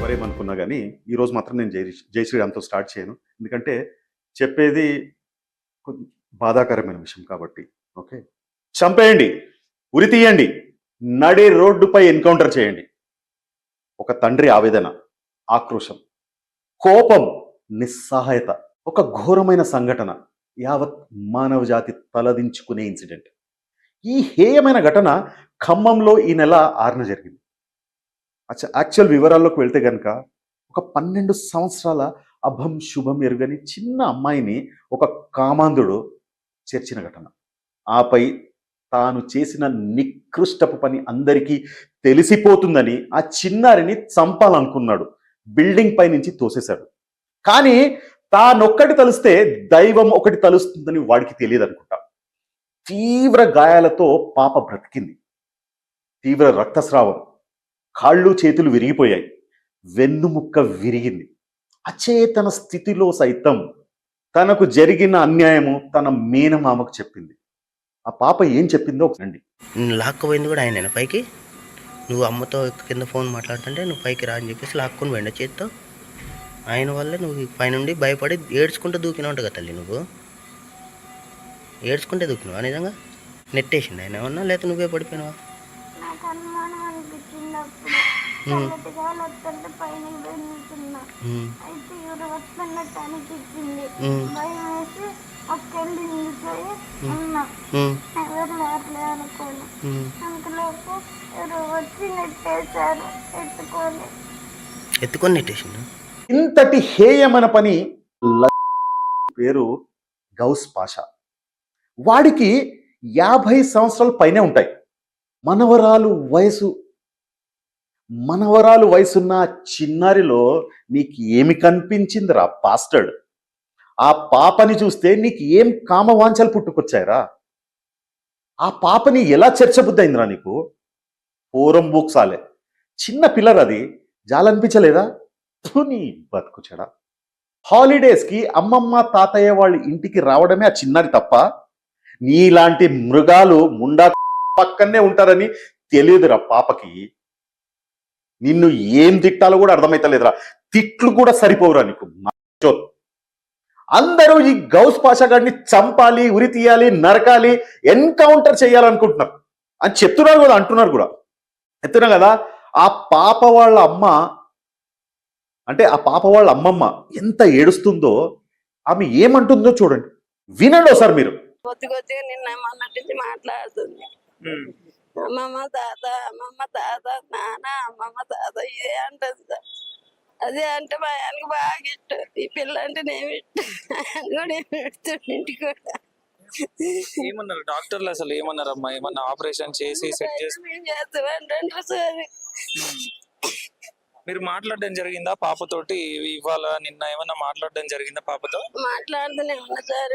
ఎవరేమనుకున్నా కానీ ఈరోజు మాత్రం నేను జై శ్రీరామ్తో స్టార్ట్ చేయను. ఎందుకంటే చెప్పేది బాధాకరమైన విషయం కాబట్టి. ఓకే, చంపేయండి, ఉరి తీయండి, నడి రోడ్డుపై ఎన్కౌంటర్ చేయండి. ఒక తండ్రి ఆవేదన, ఆక్రోశం, కోపం, నిస్సహాయత, ఒక ఘోరమైన సంఘటన, యావత్ మానవ జాతి తలదించుకునే ఇన్సిడెంట్. ఈ హేయమైన ఘటన ఖమ్మంలో ఈ నెల 6న జరిగింది. యాక్చువల్ వివరాల్లోకి వెళ్తే కనుక ఒక 12 సంవత్సరాల అభం శుభం ఎరుగని చిన్న అమ్మాయిని ఒక కామాంధుడు చేర్చిన ఘటన. ఆపై తాను చేసిన నికృష్టపు పని అందరికీ తెలిసిపోతుందని ఆ చిన్నారిని చంపాలనుకున్నాడు. బిల్డింగ్ పై నుంచి తోసేశాడు. కానీ తానొక్కటి తలిస్తే దైవం ఒకటి తలుస్తుందని వాడికి తెలియదు అనుకుంటా. తీవ్ర గాయాలతో పాప బ్రతికింది. తీవ్ర రక్తస్రావం, కాళ్ళు చేతులు విరిగిపోయాయి, వెన్నుముక్క విరిగింది. అచేతన స్థితిలో సైతం తనకు జరిగిన అన్యాయము తన మేనమామకు చెప్పింది. ఆ పాప ఏం చెప్పిందో ఒకసారి. లాక్కపోయింది కూడా ఆయన పైకి. నువ్వు అమ్మతో కింద ఫోన్ మాట్లాడుతుంటే నువ్వు పైకి రా అని చెప్పేసి లాక్కొని వెంట చేత్తో. ఆయన వల్ల నువ్వు పైనుండి భయపడి ఏడ్చుకుంటూ దూకినావు కదా తల్లి. నువ్వు ఏడ్చుకుంటే దూకినావా నిజంగా? నెట్టేసింది ఆయన ఏమన్నా, లేకపోతే నువ్వే పడిపోయినావా? ఎత్తుకొని నెట్టేసిండు. ఇంతటి హేయమైన పని పేరు గౌస్ పాషా. వాడికి 50 సంవత్సరాల పైనే ఉంటాయి. మనవరాలు వయసున్న చిన్నారిలో నీకు ఏమి కనిపించిందిరా పాస్టర్డ్? ఆ పాపని చూస్తే నీకు ఏం కామవాంఛలు పుట్టుకొచ్చాయిరా? ఆ పాపని ఎలా చర్చబుద్ధయిందిరా నీకు? పూరం బూక్సాలే, చిన్న పిల్లరది, జాలనిపించలేదా? నీ బతుకుచెడా. హాలిడేస్కి అమ్మమ్మ తాతయ్య వాళ్ళ ఇంటికి రావడమే ఆ చిన్నారి తప్ప నీలాంటి మృగాలు ముండా పక్కనే ఉంటారని తెలియదురా పాపకి. నిన్ను ఏం తిట్టాలో కూడా అర్థమైతలేదురా. తిట్లు కూడా సరిపోవురా నీకు. అందరూ ఈ గౌస్ పాషా గారిని చంపాలి, ఉరి తీయాలి, నరకాలి, ఎన్కౌంటర్ చేయాలనుకుంటున్నారు అని చెప్తున్నారు కదా, అంటున్నారు కూడా. చెప్తున్నా కదా. ఆ పాప వాళ్ళ అమ్మ అంటే ఆ పాప వాళ్ళ అమ్మమ్మ ఎంత ఏడుస్తుందో, ఆమె ఏమంటుందో చూడండి, వినండి ఒకసారి మీరు. కొద్దిగా నిన్న మొన్నటి మాట్లాడుతుంది. అమ్మమ్మ తాత, అమ్మమ్మ తాత, నాన్న, అమ్మమ్మ తాత, ఇదే అంటది సార్. అదే అంటే మా ఆయనకి బాగా ఇష్టం. ఈ పిల్ల అంటే నేను ఇంటికి కూడా. ఏమన్నారు డాక్టర్లు? అసలు ఏమన్నారమ్మా? ఏమన్నా ఆపరేషన్ చేసి సెట్ చేసి చేస్తామంటారు సార్. మీరు మాట్లాడడం జరిగిందా పాపతోటి? ఇవాళ నిన్న ఏమన్నా మాట్లాడడం జరిగిందా పాపతో? మాట్లాడుతూనే ఉన్నా సార్.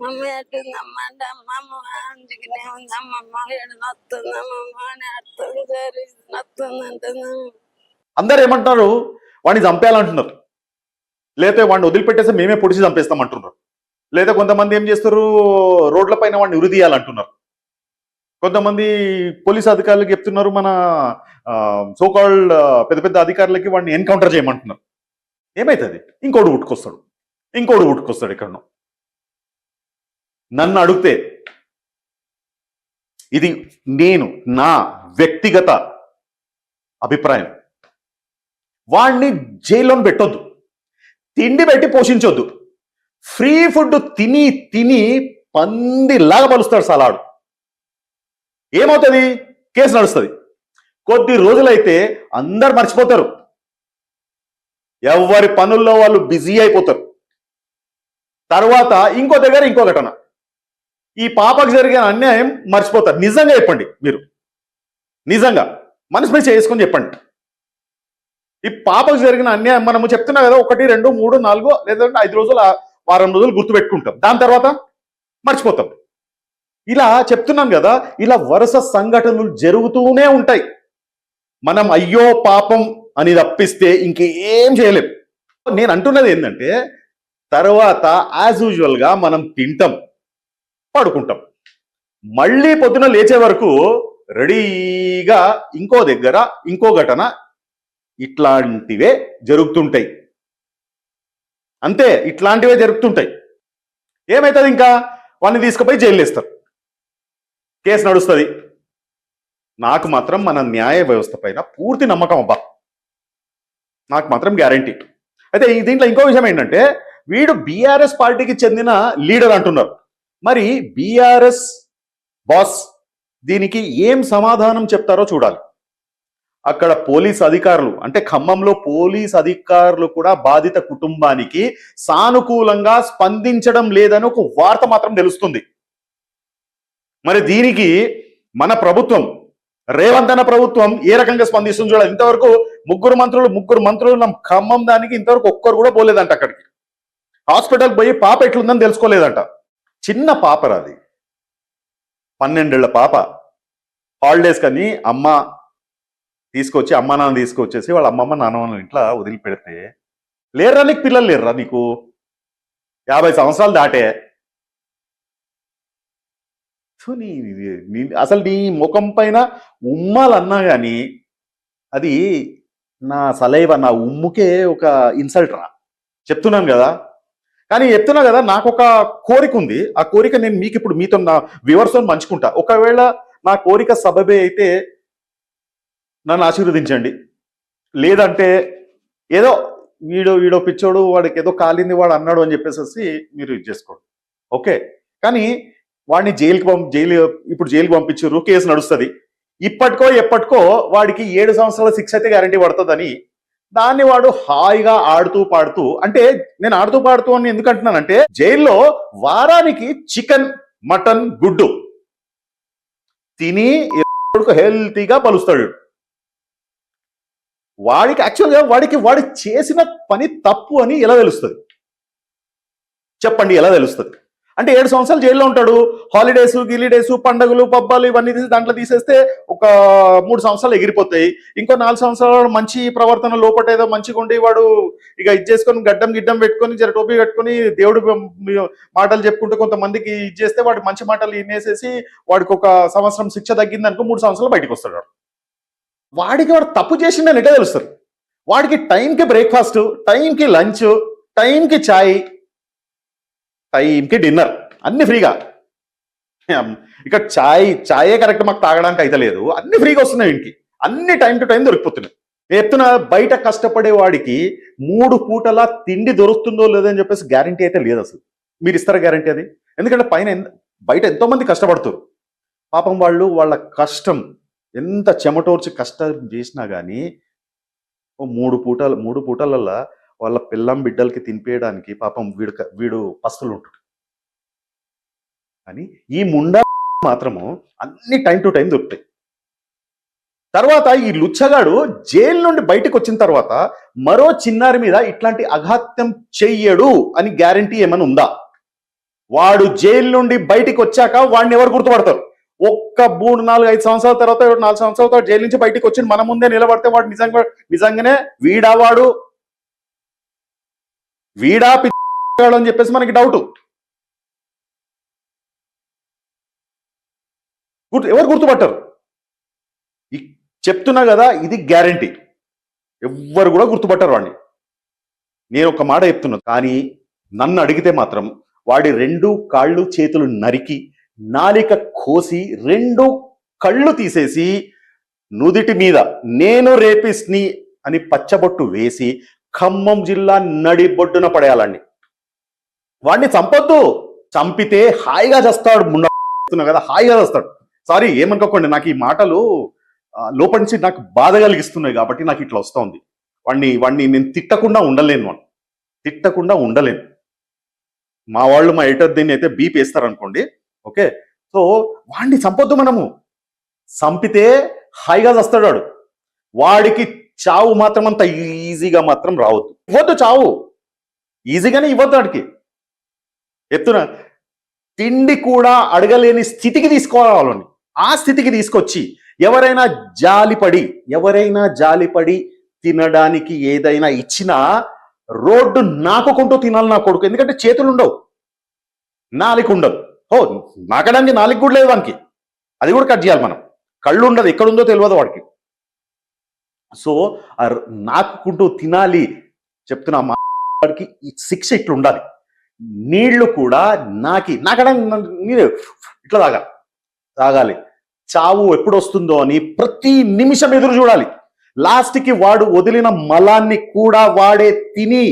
మమ్మీ అట్టుంది అమ్మ అంటే అమ్మమ్మ అందుకనే ఉంది, అమ్మమ్మ ఏడు నొస్తుంది, అమ్మమ్మ అని అడుతుంది సార్. నొస్తుంది అంటున్నా. అందరు ఏమంటున్నారు? వాడిని చంపేయాలంటున్నారు, లేకపోతే వాడిని వదిలిపెట్టేసి మేమే పొడిచి చంపేస్తాం అంటున్నారు. లేదా కొంతమంది ఏం చేస్తారు, రోడ్ల పైన వాడిని ఉరి తీయాలంటున్నారు. కొంతమంది పోలీస్ అధికారులకు చెప్తున్నారు, మన సోకాల్డ్ పెద్ద పెద్ద అధికారులకి వాడిని ఎన్కౌంటర్ చేయమంటున్నారు. ఏమవుతుంది? ఇంకోటి ఉట్టుకొస్తాడు ఎక్కడనో. నన్ను అడిగితే ఇది నా వ్యక్తిగత అభిప్రాయం. వాడిని జైల్లో పెట్టొద్దు, తిండి పెట్టి పోషించొద్దు. ఫ్రీ ఫుడ్ తిని తిని పందిలాగా పలుస్తాడు సలాడు. ఏమవుతుంది? కేసు నడుస్తుంది. కొద్ది రోజులైతే అందరు మర్చిపోతారు, ఎవరి పనుల్లో వాళ్ళు బిజీ అయిపోతారు. తర్వాత ఇంకో దగ్గర ఇంకో ఘటన, ఈ పాపకు జరిగిన అన్యాయం మర్చిపోతారు. నిజంగా చెప్పండి, మీరు నిజంగా మనసు మీద చేసుకొని చెప్పండి. ఈ పాపకు జరిగిన అన్యాయం మనము చెప్తున్నా కదా, 1, 2, 3, 4 లేదంటే 5 రోజులు, వారం రోజులు గుర్తుపెట్టుకుంటాం, దాని తర్వాత మర్చిపోతాం. ఇలా చెప్తున్నాను కదా, ఇలా వరుస సంఘటనలు జరుగుతూనే ఉంటాయి. మనం అయ్యో పాపం అని తప్పిస్తే ఇంకేం చేయలేం. నేను అంటున్నది ఏంటంటే, తర్వాత యాజ్ యూజువల్గా మనం తింటాం, పడుకుంటాం, మళ్ళీ పొద్దున లేచే వరకు రెడీగా ఇంకో దగ్గర ఇంకో ఘటన ఇట్లాంటివే జరుగుతుంటాయి. అంతే, ఇట్లాంటివే జరుగుతుంటాయి. ఏమవుతుంది? ఇంకా వాడిని తీసుకుపోయి జైలు వేస్తారు, కేసు నడుస్తుంది. నాకు మాత్రం మన న్యాయ వ్యవస్థ పైన పూర్తి నమ్మకం అబ్బా, నాకు మాత్రం గ్యారంటీ. అయితే దీంట్లో ఇంకో విషయం ఏంటంటే, వీడు బీఆర్ఎస్ పార్టీకి చెందిన లీడర్ అంటున్నారు. మరి బీఆర్ఎస్ బాస్ దీనికి ఏం సమాధానం చెప్తారో చూడాలి. అక్కడ పోలీస్ అధికారులు, అంటే ఖమ్మంలో పోలీస్ అధికారులు కూడా బాధిత కుటుంబానికి సానుకూలంగా స్పందించడం లేదని ఒక వార్త మాత్రం తెలుస్తుంది. మరి దీనికి మన ప్రభుత్వం, రేవంత్ అన్న ప్రభుత్వం ఏ రకంగా స్పందిస్తుంది చూడాలి. ఇంతవరకు ముగ్గురు మంత్రులు ఖమ్మం దానికి ఇంతవరకు ఒక్కరు కూడా పోలేదంట. అక్కడికి హాస్పిటల్కి పోయి పాప ఎట్లుందని తెలుసుకోలేదంట. చిన్న పాప, అది 12 ఏళ్ల పాప. హాలిడేస్ కని అమ్మ నాన్న తీసుకొచ్చేసి వాళ్ళ అమ్మమ్మ నాన్నమ్మ ఇంట్లో వదిలిపెడితే, లేర్రా నీకు పిల్లలు లేర్రా, నీకు 50 సంవత్సరాలు దాటే. అసలు నీ ముఖం పైన ఉమ్మాలన్నా కానీ అది నా సలైవ, నా ఉమ్ముకే ఒక ఇన్సల్ట్ రా, చెప్తున్నాను కదా. కానీ చెప్తున్నా కదా, నాకు ఒక కోరిక ఉంది. ఆ కోరిక నేను మీకు ఇప్పుడు మీతో, నా వ్యూవర్స్తో పంచుకుంటా. ఒకవేళ నా కోరిక సబబే అయితే నన్ను ఆశీర్వదించండి. లేదంటే ఏదో వీడో పిచ్చోడు, వాడికి ఏదో కాలింది వాడు అన్నాడు అని చెప్పేసి మీరు ఇది చేసుకోండి, ఓకే. కానీ వాడిని ఇప్పుడు జైలుకి పంపించారు, కేసు నడుస్తుంది. ఇప్పటికో ఎప్పటికో వాడికి 7 సంవత్సరాల శిక్ష అయితే గ్యారంటీ పడుతుందని దాన్ని వాడు హాయిగా ఆడుతూ పాడుతూ, అంటే నేను ఆడుతూ పాడుతూ అని ఎందుకు అంటున్నానంటే, జైల్లో వారానికి చికెన్, మటన్, గుడ్డు తిని హెల్తీగా పలుస్తాడు. వాడికి యాక్చువల్గా వాడు చేసిన పని తప్పు అని ఎలా తెలుస్తుంది చెప్పండి? ఎలా తెలుస్తుంది? అంటే 7 సంవత్సరాలు జైల్లో ఉంటాడు. హాలిడేస్, గిలిడేస్, పండుగలు, పబ్బాలు ఇవన్నీ తీసి దాంట్లో తీసేస్తే ఒక 3 సంవత్సరాలు ఎగిరిపోతాయి. ఇంకో 4 సంవత్సరాలు మంచి ప్రవర్తన, లోపట ఏదో మంచిగా ఉండి వాడు ఇక ఇది చేసుకొని గిడ్డం పెట్టుకొని జర టోపీ పెట్టుకొని దేవుడు మాటలు చెప్పుకుంటూ కొంతమందికి ఇది చేస్తే వాడు మంచి మాటలు వినేసేసి వాడికి ఒక సంవత్సరం శిక్ష తగ్గింది అనుకో, 3 సంవత్సరాలు బయటకు వస్తాడు. వాడు తప్పు చేసిండని ఎట్లా తెలుస్తారు? వాడికి టైంకి బ్రేక్ఫాస్ట్, టైంకి లంచ్, టైంకి చాయ్, టైంకి డిన్నర్, అన్ని ఫ్రీగా. ఇక చాయే కరెక్ట్ మాకు తాగడానికి అయితే లేదు, అన్ని ఫ్రీగా వస్తున్నాయి వీడికి, అన్ని టైం టు టైం దొరికిపోతున్నాయి. చెప్తున్నా, బయట కష్టపడే వాడికి 3 పూటలా తిండి దొరుకుతుందో లేదని చెప్పేసి గ్యారంటీ అయితే లేదు. అసలు మీరు ఇస్తారా గ్యారంటీ అది? ఎందుకంటే బయట ఎంతో మంది కష్టపడుతారు. పాపం వాళ్ళ కష్టం ఎంత చెమటోర్చి కష్టం చేసినా కానీ 3 పూటలల్లా వాళ్ళ పిల్లం బిడ్డలకి తినిపేయడానికి పాపం వీడు పస్తులు ఉంటాడు. అని ఈ ముండా మాత్రము అన్ని టైం టు టైం దొరుకుతాయి. తర్వాత ఈ లుచ్చగాడు జైలు నుండి బయటకు వచ్చిన తర్వాత మరో చిన్నారి మీద ఇట్లాంటి అఘాత్యం చెయ్యడు అని గ్యారంటీ ఏమైనా ఉందా? వాడు జైలు నుండి బయటికి వచ్చాక వాడిని ఎవరు గుర్తుపడతారు? ఒక్క 3, 4, 5 సంవత్సరాల తర్వాత, 4 సంవత్సరాల తర్వాత జైలు నుంచి బయటికి వచ్చి మన ముందే నిలబడితే వాడు నిజంగానే వీడా పిచ్చాడు అని చెప్పేసి మనకి డౌట్. ఎవరు గుర్తుపట్టారు? చెప్తున్నా కదా, ఇది గ్యారంటీ. ఎవ్వరు కూడా గుర్తుపట్టారు వాడిని. నేను ఒక మాట చెప్తున్నా, కానీ నన్ను అడిగితే మాత్రం వాడి 2 కాళ్ళు చేతులు నరికి, నాలిక కోసి, 2 కళ్ళు తీసేసి, నుదిటి మీద నేను రేపిస్ని అని పచ్చబొట్టు వేసి ఖమ్మం జిల్లా నడిబొడ్డున పడేయాలండి. వాడిని చంపొద్దు, చంపితే హాయిగా చేస్తాడు. ముండా కదా, హాయిగా చేస్తాడు. సారీ, ఏమనుకోకండి, నాకు ఈ మాటలు లోపల నుంచి నాకు బాధ కలిగిస్తున్నాయి కాబట్టి నాకు ఇట్లా వస్తుంది. వాడిని నేను తిట్టకుండా ఉండలేను. మా వాళ్ళు, మా ఎడిటర్ దీన్ని అయితే బీప్ వేస్తారనుకోండి, ఓకే. సో వాడిని చంపొద్దు. మనము చంపితే హాయిగా చస్తాడు వాడు. వాడికి చావు మాత్రం అంత ఈజీగా మాత్రం రావద్దు, ఇవ్వద్దు. చావు ఈజీగానే ఇవ్వద్దు వాడికి. చెప్తున్నా, తిండి కూడా అడగలేని స్థితికి తీసుకోవాలని, ఆ స్థితికి తీసుకొచ్చి ఎవరైనా జాలిపడి తినడానికి ఏదైనా ఇచ్చినా రోడ్డు నాకుకుంటూ తినాలి నా కొడుకు. ఎందుకంటే చేతులు ఉండవు, నాలుక ఉండదు. నాకడానికి నాలుక కూడా లేదు వానికి, అది కూడా కట్ చేయాలి మనం. కళ్ళు ఉండదు, ఎక్కడుందో తెలియదు వాడికి. సో నాకుంటూ తినాలి చెప్తున్నా మా వాడికి ఈ శిక్ష ఇట్లా ఉండాలి. నీళ్లు కూడా నాకడ మీరు ఇట్లా తాగాలి. చావు ఎప్పుడు వస్తుందో అని ప్రతి నిమిషం ఎదురు చూడాలి. లాస్ట్కి వాడు వదిలిన మలాన్ని కూడా వాడే తిని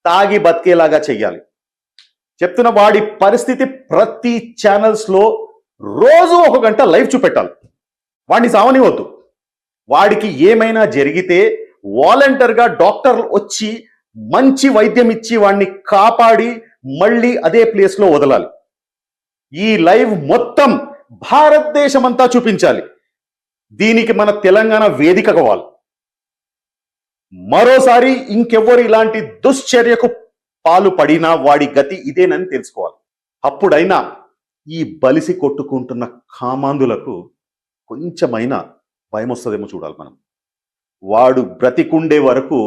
తాగి బతికేలాగా చెయ్యాలి. చెప్తున్న వాడి పరిస్థితి ప్రతి ఛానల్స్ లో రోజు 1 గంట లైవ్ చూపెట్టాలి. వాడిని సావనివద్దు. వాడికి ఏమైనా జరిగితే వాలంటీర్గా డాక్టర్లు వచ్చి మంచి వైద్యం ఇచ్చి వాడిని కాపాడి మళ్ళీ అదే ప్లేస్ లో వదలాలి. ఈ లైవ్ మొత్తం భారతదేశం అంతా చూపించాలి. దీనికి మన తెలంగాణ వేదిక కావాలి. మరోసారి ఇంకెవ్వరు ఇలాంటి దుశ్చర్యకు పాలు పడినా వాడి గతి ఇదేనని తెలుసుకోవాలి. అప్పుడైనా ఈ బలిసి కొట్టుకుంటున్న కామాంధులకు కొంచెమైనా భయం వస్తుందేమో చూడాలి మనం. వాడు బ్రతికుండే వరకు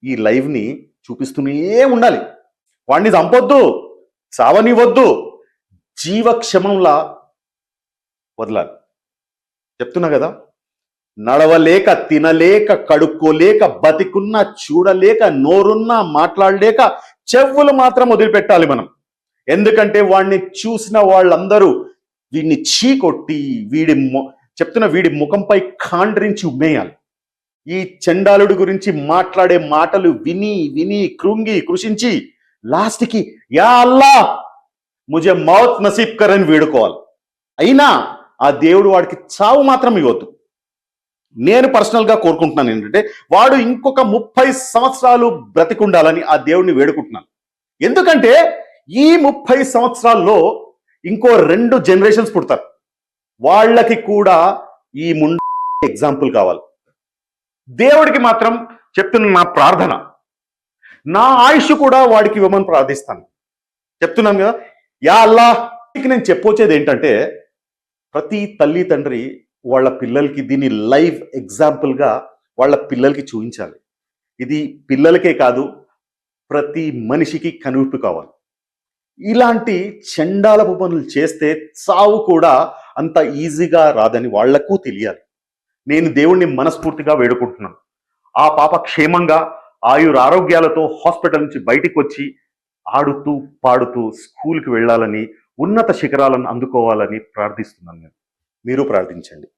ఈ లైవ్ని చూపిస్తూనే ఉండాలి. వాడిని చంపొద్దు, చావనివద్దు, జీవక్షమంలా వదలాలి. చెప్తున్నా కదా, నడవలేక, తినలేక, కడుక్కోలేక, బతికున్నా చూడలేక, నోరున్నా మాట్లాడలేక చెవులు మాత్రం వదిలిపెట్టాలి మనం. ఎందుకంటే వాడిని చూసిన వాళ్ళందరూ వీడిని చీకొట్టి వీడి ముఖంపై కాండ్రించి ఉమ్మేయాలి. ఈ చండాలుడి గురించి మాట్లాడే మాటలు విని విని కృషించి లాస్ట్కి యా అల్లా ముజే మౌత్ నసీబ్ కర్ అని వేడుకోవాలి. అయినా ఆ దేవుడు వాడికి చావు మాత్రం ఇవ్వద్దు. నేను పర్సనల్గా కోరుకుంటున్నాను ఏంటంటే వాడు ఇంకొక 30 సంవత్సరాలు బ్రతికుండాలని ఆ దేవుడిని వేడుకుంటున్నాను. ఎందుకంటే ఈ 30 సంవత్సరాల్లో ఇంకో 2 జనరేషన్స్ పుడతారు. వాళ్ళకి కూడా ఈ ఎగ్జాంపుల్ కావాలి. దేవుడికి మాత్రం చెప్తున్న నా ప్రార్థన, నా ఆయుష్ కూడా వాడికి ఇవ్వమని ప్రార్థిస్తాను. చెప్తున్నాను కదా, యా అల్లా. నేను చెప్పొచ్చేది ఏంటంటే ప్రతి తల్లి తండ్రి వాళ్ళ పిల్లలకి దీన్ని లైవ్ ఎగ్జాంపుల్గా వాళ్ళ పిల్లలకి చూపించాలి. ఇది పిల్లలకే కాదు, ప్రతి మనిషికి కనువిప్పు కావాలి. ఇలాంటి చండాలపు పనులు చేస్తే చావు కూడా అంత ఈజీగా రాదని వాళ్లకు తెలియాలి. నేను దేవుణ్ణి మనస్ఫూర్తిగా వేడుకుంటున్నాను. ఆ పాప క్షేమంగా ఆయురారోగ్యాలతో హాస్పిటల్ నుంచి బయటికి వచ్చి ఆడుతూ పాడుతూ స్కూల్కి వెళ్ళాలని, ఉన్నత శిఖరాలను అందుకోవాలని ప్రార్థిస్తున్నాను. మీరు ప్రార్థించండి.